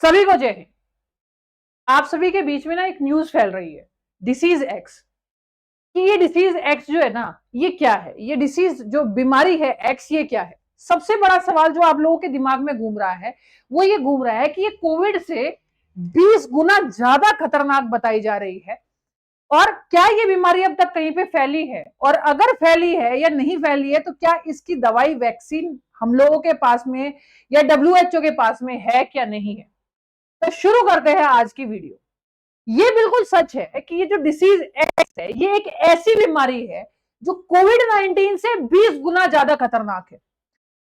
सभी को जय हिंद। आप सभी के बीच में ना एक न्यूज फैल रही है, डिसीज एक्स। कि ये डिसीज एक्स जो है ना, ये क्या है? ये डिसीज जो बीमारी है एक्स, ये क्या है? सबसे बड़ा सवाल जो आप लोगों के दिमाग में घूम रहा है वो ये घूम रहा है कि ये कोविड से 20 गुना ज्यादा खतरनाक बताई जा रही है। और क्या ये बीमारी अब तक कहीं पे फैली है, और अगर फैली है या नहीं फैली है तो क्या इसकी दवाई वैक्सीन हम लोगों के पास में या WHO के पास में है क्या नहीं है? तो शुरू करते हैं आज की वीडियो। ये बिल्कुल सच है कि ये जो डिसीज एक्स है ये एक ऐसी बीमारी है जो कोविड-19 से 20 गुना ज्यादा खतरनाक है।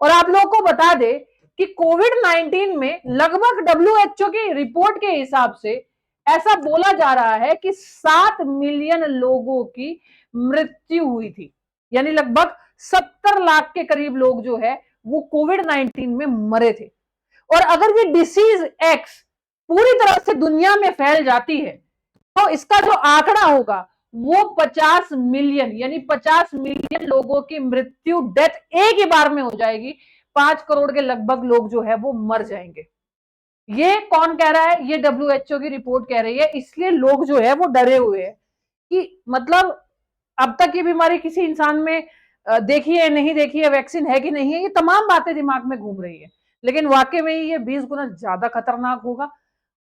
और आप लोगों को बता दे कि कोविड-19 में लगभग WHO की रिपोर्ट के हिसाब से ऐसा बोला जा रहा है कि 7 मिलियन लोगों की मृत्यु हुई थी। यानी लगभग 70 लाख के करीब लोग जो है वो कोविड-19 में मरे थे। और अगर ये डिसीज एक्स पूरी तरह से दुनिया में फैल जाती है तो इसका जो आंकड़ा होगा वो 50 मिलियन, यानी 50 मिलियन लोगों की मृत्यु, डेथ एक ही बार में हो जाएगी। 5 करोड़ के लगभग लोग जो है वो मर जाएंगे। ये कौन कह रहा है? ये WHO की रिपोर्ट कह रही है। इसलिए लोग जो है वो डरे हुए हैं कि मतलब अब तक ये बीमारी किसी इंसान में देखी है नहीं देखी है, वैक्सीन है कि नहीं है, ये तमाम बातें दिमाग में घूम रही है। लेकिन वाकई में ये 20 गुना ज्यादा खतरनाक होगा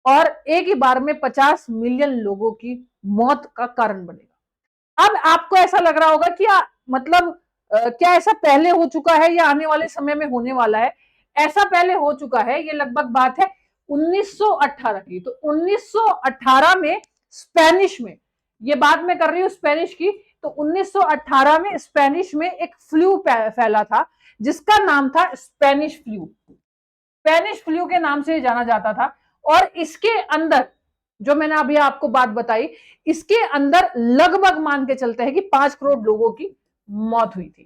और एक ही बार में 50 मिलियन लोगों की मौत का कारण बनेगा। अब आपको ऐसा लग रहा होगा कि मतलब क्या ऐसा पहले हो चुका है या आने वाले समय में होने वाला है? ऐसा पहले हो चुका है। ये लगभग बात है 1918 की। तो 1918 में स्पेनिश में, ये बात मैं कर रही हूं स्पेनिश की, तो 1918 में स्पेनिश में एक फ्लू फैला था जिसका नाम था स्पेनिश फ्लू। स्पेनिश फ्लू के नाम से जाना जाता था। और इसके अंदर जो मैंने अभी आपको बात बताई, इसके अंदर लगभग मान के चलते हैं कि 5 करोड़ लोगों की मौत हुई थी।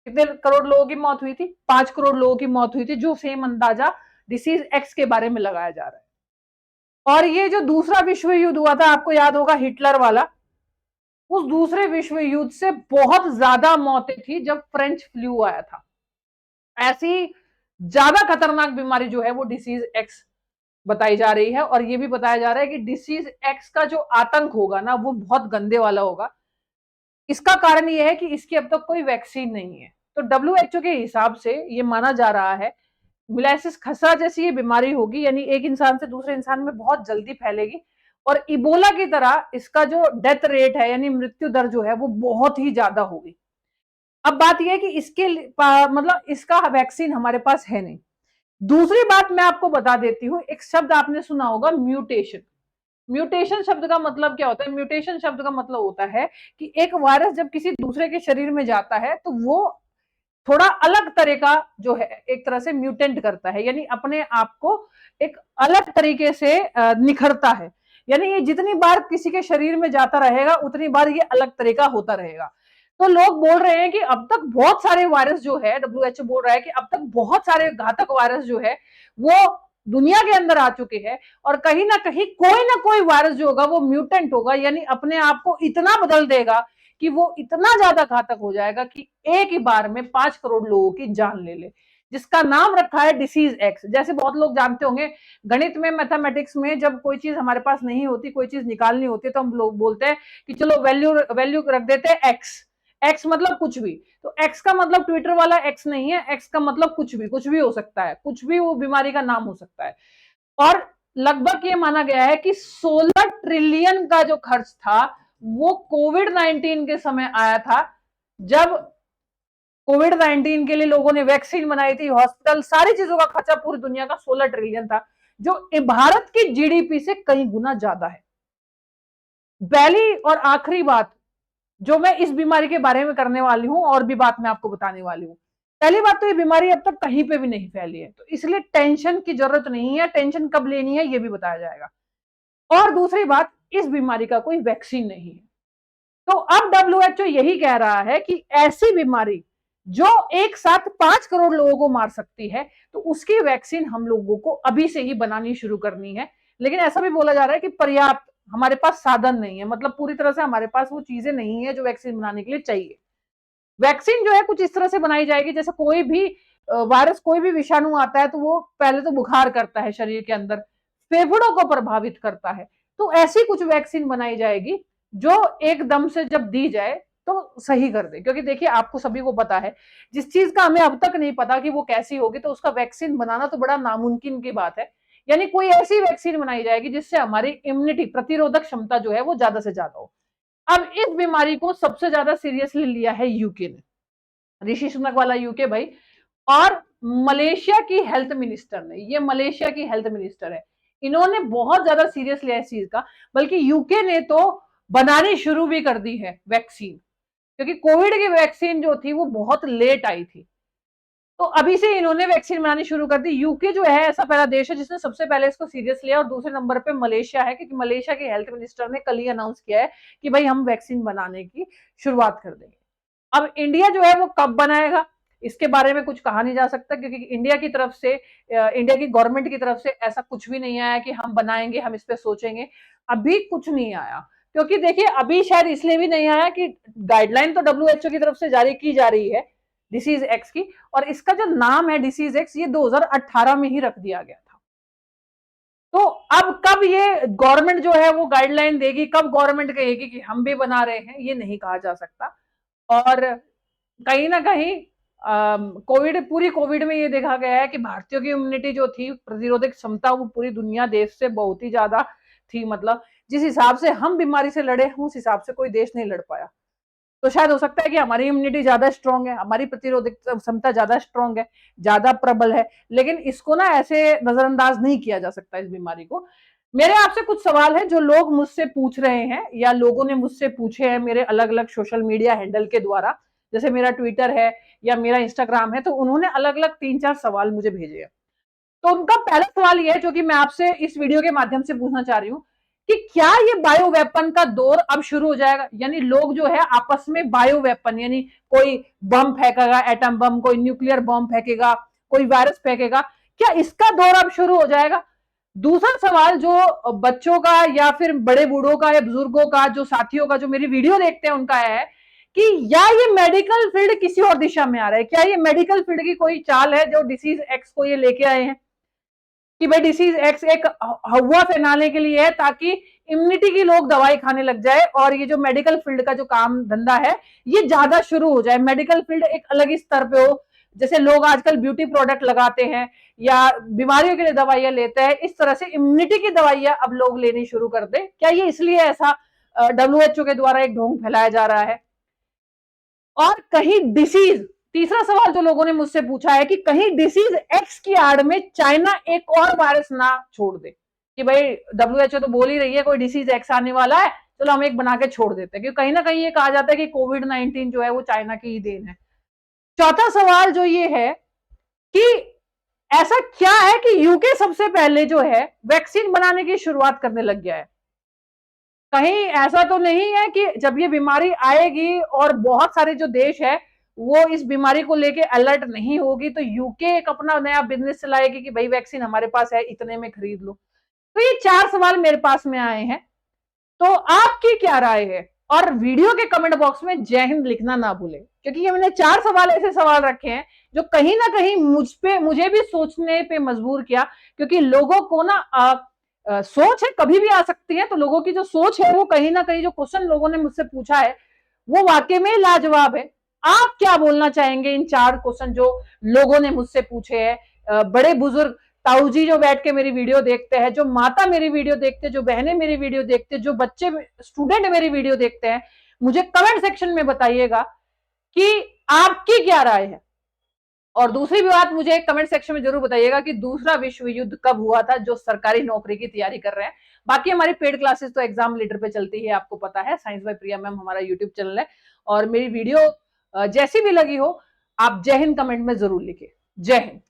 कितने करोड़ लोगों की मौत हुई थी? 5 करोड़ लोगों की मौत हुई थी, जो सेम अंदाजा डिसीज एक्स के बारे में लगाया जा रहा है। और ये जो दूसरा विश्व युद्ध हुआ था, आपको याद होगा, हिटलर वाला, उस दूसरे विश्व युद्ध से बहुत ज्यादा मौतें थी जब फ्रेंच फ्लू आया था। ऐसी ज्यादा खतरनाक बीमारी जो है वो डिसीज एक्स बताई जा रही है। और ये भी बताया जा रहा है कि डिसीज एक्स का जो आतंक होगा ना वो बहुत गंदे वाला होगा। इसका कारण ये है कि इसकी अब तक कोई वैक्सीन नहीं है। तो WHO के हिसाब से ये माना जा रहा है मिलाइसिस खसरा जैसी ये बीमारी होगी, यानी एक इंसान से दूसरे इंसान में बहुत जल्दी फैलेगी। और इबोला की तरह इसका जो डेथ रेट है यानी मृत्यु दर जो है वो बहुत ही ज्यादा होगी। अब बात यह है कि इसके मतलब इसका वैक्सीन हमारे पास है नहीं। दूसरी बात मैं आपको बता देती हूं, एक शब्द आपने सुना होगा, म्यूटेशन। म्यूटेशन शब्द का मतलब क्या होता है? म्यूटेशन शब्द का मतलब होता है कि एक वायरस जब किसी दूसरे के शरीर में जाता है तो वो थोड़ा अलग तरह का जो है एक तरह से म्यूटेंट करता है, यानी अपने आप को एक अलग तरीके से निखरता है। यानी ये जितनी बार किसी के शरीर में जाता रहेगा उतनी बार ये अलग तरह का होता रहेगा। तो लोग बोल रहे हैं कि अब तक बहुत सारे वायरस जो है, WHO बोल रहा है कि अब तक बहुत सारे घातक वायरस जो है वो दुनिया के अंदर आ चुके हैं। और कहीं ना कोई वायरस जो होगा वो म्यूटेंट होगा, यानी अपने आप को इतना बदल देगा कि वो इतना ज्यादा घातक हो जाएगा कि एक ही बार में 5 करोड़ लोगों की जान ले ले, जिसका नाम रखा है डिसीज एक्स। जैसे बहुत लोग जानते होंगे, गणित में, मैथमेटिक्स में जब कोई चीज हमारे पास नहीं होती, कोई चीज निकालनी होती है, तो हम लोग बोलते हैं कि चलो वैल्यू वैल्यू रख देते हैं एक्स। एक्स मतलब कुछ भी। तो एक्स का मतलब ट्विटर वाला एक्स नहीं है, एक्स का मतलब कुछ भी हो सकता है, कुछ भी वो बीमारी का नाम हो सकता है। और लगभग ये माना गया है कि 16 ट्रिलियन का जो खर्च था वो कोविड-19 के समय आया था, जब कोविड-19 के लिए लोगों ने वैक्सीन बनाई थी, हॉस्पिटल, सारी चीजों का खर्चा पूरी दुनिया का 16 ट्रिलियन था, जो भारत की जीडीपी से कई गुना ज्यादा है। पहली और आखिरी बात जो मैं इस बीमारी के बारे में करने वाली हूं, और भी बात मैं आपको बताने वाली हूं। पहली बात तो ये बीमारी अब तक कहीं पे भी नहीं फैली है, तो इसलिए टेंशन की जरूरत नहीं है। टेंशन कब लेनी है ये भी बताया जाएगा। और दूसरी बात, इस बीमारी का कोई वैक्सीन नहीं है। तो अब WHO यही कह रहा है कि ऐसी बीमारी जो एक साथ 5 करोड़ लोगों को मार सकती है, तो उसकी वैक्सीन हम लोगों को अभी से ही बनानी शुरू करनी है। लेकिन ऐसा भी बोला जा रहा है कि पर्याप्त हमारे पास साधन नहीं है, मतलब पूरी तरह से हमारे पास वो चीजें नहीं है जो वैक्सीन बनाने के लिए चाहिए। वैक्सीन जो है कुछ इस तरह से बनाई जाएगी, जैसे कोई भी वायरस, कोई भी विषाणु आता है तो वो पहले तो बुखार करता है शरीर के अंदर, फेफड़ों को प्रभावित करता है। तो ऐसी कुछ वैक्सीन बनाई जाएगी जो एकदम से जब दी जाए तो सही कर दे, क्योंकि देखिए आपको सभी को पता है जिस चीज का हमें अब तक नहीं पता कि वो कैसी होगी, तो उसका वैक्सीन बनाना तो बड़ा नामुमकिन की बात है। यानी कोई ऐसी वैक्सीन बनाई जाएगी जिससे हमारी इम्यूनिटी, प्रतिरोधक क्षमता जो है वो ज्यादा से ज्यादा हो। अब इस बीमारी को सबसे ज्यादा सीरियसली लिया है यूके ने, ऋषि सुनक वाला यूके भाई, और मलेशिया की हेल्थ मिनिस्टर ने, ये मलेशिया की हेल्थ मिनिस्टर है, इन्होंने बहुत ज्यादा सीरियस लिया इस चीज का। बल्कि यूके ने तो बनानी शुरू भी कर दी है वैक्सीन, क्योंकि कोविड की वैक्सीन जो थी वो बहुत लेट आई थी, तो अभी से इन्होंने वैक्सीन बनानी शुरू कर दी। यूके जो है ऐसा पहला देश है जिसने सबसे पहले इसको सीरियस लिया, और दूसरे नंबर पे मलेशिया है, क्योंकि मलेशिया के हेल्थ मिनिस्टर ने कल ही अनाउंस किया है कि भाई हम वैक्सीन बनाने की शुरुआत कर देंगे। अब इंडिया जो है वो कब बनाएगा इसके बारे में कुछ कहा नहीं जा सकता, क्योंकि इंडिया की तरफ से, इंडिया की गवर्नमेंट की तरफ से ऐसा कुछ भी नहीं आया कि हम बनाएंगे, हम इस पे सोचेंगे, अभी कुछ नहीं आया। क्योंकि देखिए अभी शायद इसलिए भी नहीं आया कि गाइडलाइन तो डब्ल्यूएचओ की तरफ से जारी की जा रही है डिसीज एक्स की, और इसका जो नाम है डिसीज एक्स ये 2018 में ही रख दिया गया था। तो अब कब ये गवर्नमेंट जो है वो गाइडलाइन देगी, कब गवर्नमेंट कहेगी कि हम भी बना रहे हैं, ये नहीं कहा जा सकता। और कहीं ना कहीं कोविड, पूरी कोविड में ये देखा गया है कि भारतीयों की इम्यूनिटी जो थी, प्रतिरोधक क्षमता, वो पूरी दुनिया देश से बहुत ही ज्यादा थी। मतलब जिस हिसाब से हम बीमारी से लड़े उस हिसाब से कोई देश नहीं लड़ पाया। तो शायद हो सकता है कि हमारी इम्यूनिटी ज्यादा स्ट्रांग है, हमारी प्रतिरोधक क्षमता ज्यादा स्ट्रांग है, ज्यादा प्रबल है, लेकिन इसको ना ऐसे नजरअंदाज नहीं किया जा सकता इस बीमारी को। मेरे आपसे कुछ सवाल है जो लोग मुझसे पूछ रहे हैं, या लोगों ने मुझसे पूछे हैं मेरे अलग अलग सोशल मीडिया हैंडल के द्वारा, जैसे मेरा ट्विटर है या मेरा इंस्टाग्राम है, तो उन्होंने अलग अलग 3-4 सवाल मुझे भेजे हैं। तो उनका पहला सवाल यह है जो कि मैं आपसे इस वीडियो के माध्यम से पूछना चाह रही हूँ कि क्या ये बायो वेपन का दौर अब शुरू हो जाएगा, यानी लोग जो है आपस में बायो वेपन, यानी कोई बम फेंकेगा, एटम बम, कोई न्यूक्लियर बम फेंकेगा, कोई वायरस फेंकेगा, क्या इसका दौर अब शुरू हो जाएगा? दूसरा सवाल जो बच्चों का या फिर बड़े बूढ़ों का या बुजुर्गों का, जो साथियों का, जो मेरी वीडियो देखते हैं, उनका है कि या ये मेडिकल फील्ड किसी और दिशा में आ रहा है, क्या ये मेडिकल फील्ड की कोई चाल है जो डिसीज एक्स को ये लेके आए हैं कि भाई डिसीज एक्स एक हवा फैलाने के लिए है ताकि इम्यूनिटी की लोग दवाई खाने लग जाए, और ये जो मेडिकल फील्ड का जो काम धंधा है ये ज्यादा शुरू हो जाए, मेडिकल फील्ड एक अलग ही स्तर पे हो। जैसे लोग आजकल ब्यूटी प्रोडक्ट लगाते हैं या बीमारियों के लिए दवाइयां लेते हैं, इस तरह से इम्यूनिटी की दवाइयां अब लोग लेनी शुरू कर दे। क्या ये इसलिए ऐसा डब्ल्यूएचओ के द्वारा एक ढोंग फैलाया जा रहा है? और कहीं डिसीज, तीसरा सवाल जो लोगों ने मुझसे पूछा है कि कहीं डिसीज एक्स की आड़ में चाइना एक और वायरस ना छोड़ दे, कि भाई डब्ल्यूएचओ तो बोल ही रही है कोई डिसीज एक्स आने वाला है, चलो हम एक बना के छोड़ देते हैं, क्योंकि कहीं ना कहीं ये कहा जाता है कि कोविड-19 जो है वो चाइना की ही देन है। चौथा सवाल जो ये है कि ऐसा क्या है कि यूके सबसे पहले जो है वैक्सीन बनाने की शुरुआत करने लग गया है? कहीं ऐसा तो नहीं है कि जब ये बीमारी आएगी और बहुत सारे जो देश है वो इस बीमारी को लेके अलर्ट नहीं होगी, तो यूके एक अपना नया बिजनेस चलाएगी कि भाई वैक्सीन हमारे पास है, इतने में खरीद लो। तो ये 4 सवाल मेरे पास में आए हैं, तो आपकी क्या राय है? और वीडियो के कमेंट बॉक्स में जय हिंद लिखना ना भूले, क्योंकि ये मैंने 4 सवाल ऐसे सवाल रखे हैं जो कहीं ना कहीं मुझे भी सोचने पे मजबूर किया, क्योंकि लोगों को ना सोच है कभी भी आ सकती है, तो लोगों की जो सोच है वो कहीं ना कहीं, जो क्वेश्चन लोगों ने मुझसे पूछा है वो वाकई में लाजवाब है। आप क्या बोलना चाहेंगे इन 4 क्वेश्चन जो लोगों ने मुझसे पूछे हैं? बड़े बुजुर्ग ताऊ जी जो बैठ के मेरी वीडियो देखते हैं, जो माता मेरी वीडियो देखते हैं, जो बहनें मेरी वीडियो देखते हैं, जो बच्चे स्टूडेंट मेरी वीडियो देखते हैं, मुझे कमेंट सेक्शन में बताइएगा कि आपकी क्या राय है। और दूसरी भी बात मुझे कमेंट सेक्शन में जरूर बताइएगा कि दूसरा विश्व युद्ध कब हुआ था, जो सरकारी नौकरी की तैयारी कर रहे हैं। बाकी हमारी पेड क्लासेस तो एग्जाम लीडर पे चलती है, आपको पता है, साइंस बाय प्रिया मैम हमारा यूट्यूब चैनल है। और मेरी वीडियो जैसी भी लगी हो, आप जय हिंद कमेंट में जरूर लिखिए। जय हिंद।